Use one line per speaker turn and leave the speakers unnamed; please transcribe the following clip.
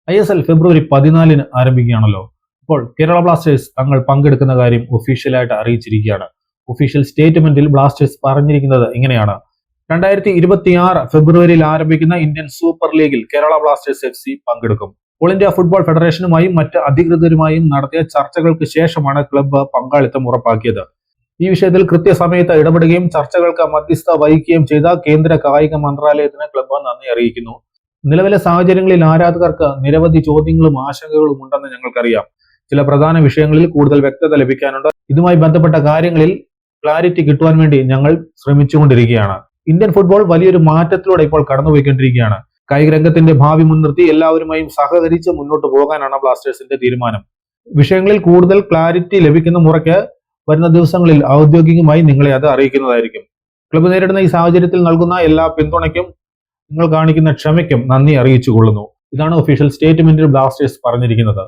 ISL ഫെബ്രുവരി 14-ന് ആരംഭിക്കുകയാണല്ലോ. ഇപ്പോൾ Kerala Blasters തങ്ങൾ പങ്കെടുക്കുന്ന കാര്യം ഒഫീഷ്യലായിട്ട് അറിയിച്ചിരിക്കുകയാണ്. ഒഫീഷ്യൽ സ്റ്റേറ്റ്മെന്റിൽ ബ്ലാസ്റ്റേഴ്സ് പറഞ്ഞിരിക്കുന്നത് ഇങ്ങനെയാണ്: 2026 ഫെബ്രുവരിയിൽ ആരംഭിക്കുന്ന ഇന്ത്യൻ സൂപ്പർ ലീഗിൽ കേരള ബ്ലാസ്റ്റേഴ്സ് FC പങ്കെടുക്കും. ഓൾ ഇന്ത്യ ഫുട്ബോൾ ഫെഡറേഷനുമായും മറ്റ് അധികൃതരുമായും നടത്തിയ ചർച്ചകൾക്ക് ശേഷമാണ് ക്ലബ്ബ് പങ്കാളിത്തം ഉറപ്പാക്കിയത്. ഈ വിഷയത്തിൽ കൃത്യസമയത്ത് ഇടപെടുകയും ചർച്ചകൾക്ക് മധ്യസ്ഥ വഹിക്കുകയും ചെയ്ത കേന്ദ്ര കായിക മന്ത്രാലയത്തിന് ക്ലബ്ബ് നന്ദി അറിയിക്കുന്നു. നിലവിലെ സാഹചര്യങ്ങളിൽ ആരാധകർക്ക് നിരവധി ചോദ്യങ്ങളും ആശങ്കകളും ഉണ്ടെന്ന് ഞങ്ങൾക്കറിയാം. ചില പ്രധാന വിഷയങ്ങളിൽ കൂടുതൽ വ്യക്തത ലഭിക്കാനുണ്ട്. ഇതുമായി ബന്ധപ്പെട്ട കാര്യങ്ങളിൽ ക്ലാരിറ്റി കിട്ടുവാൻ വേണ്ടി ഞങ്ങൾ ശ്രമിച്ചുകൊണ്ടിരിക്കുകയാണ്. ഇന്ത്യൻ ഫുട്ബോൾ വലിയൊരു മാറ്റത്തിലൂടെ ഇപ്പോൾ കടന്നുപോയിക്കൊണ്ടിരിക്കുകയാണ്. കായിക രംഗത്തിന്റെ ഭാവി മുൻനിർത്തി എല്ലാവരുമായും സഹകരിച്ച് മുന്നോട്ട് പോകാനാണ് ബ്ലാസ്റ്റേഴ്സിന്റെ തീരുമാനം. വിഷയങ്ങളിൽ കൂടുതൽ ക്ലാരിറ്റി ലഭിക്കുന്ന മുറയ്ക്ക് വരുന്ന ദിവസങ്ങളിൽ ഔദ്യോഗികമായി നിങ്ങളെ അത് അറിയിക്കുന്നതായിരിക്കും. ക്ലബ്ബ് നേരിടുന്ന ഈ സാഹചര്യത്തിൽ നൽകുന്ന എല്ലാ പിന്തുണയ്ക്കും നിങ്ങൾ കാണിക്കുന്ന ക്ഷമയ്ക്കും നന്ദി അറിയിച്ചുകൊള്ളുന്നു. ഇതാണ് ഒഫീഷ്യൽ സ്റ്റേറ്റ്മെന്റിൽ ബ്ലാസ്റ്റേഴ്സ് പറഞ്ഞിരിക്കുന്നത്.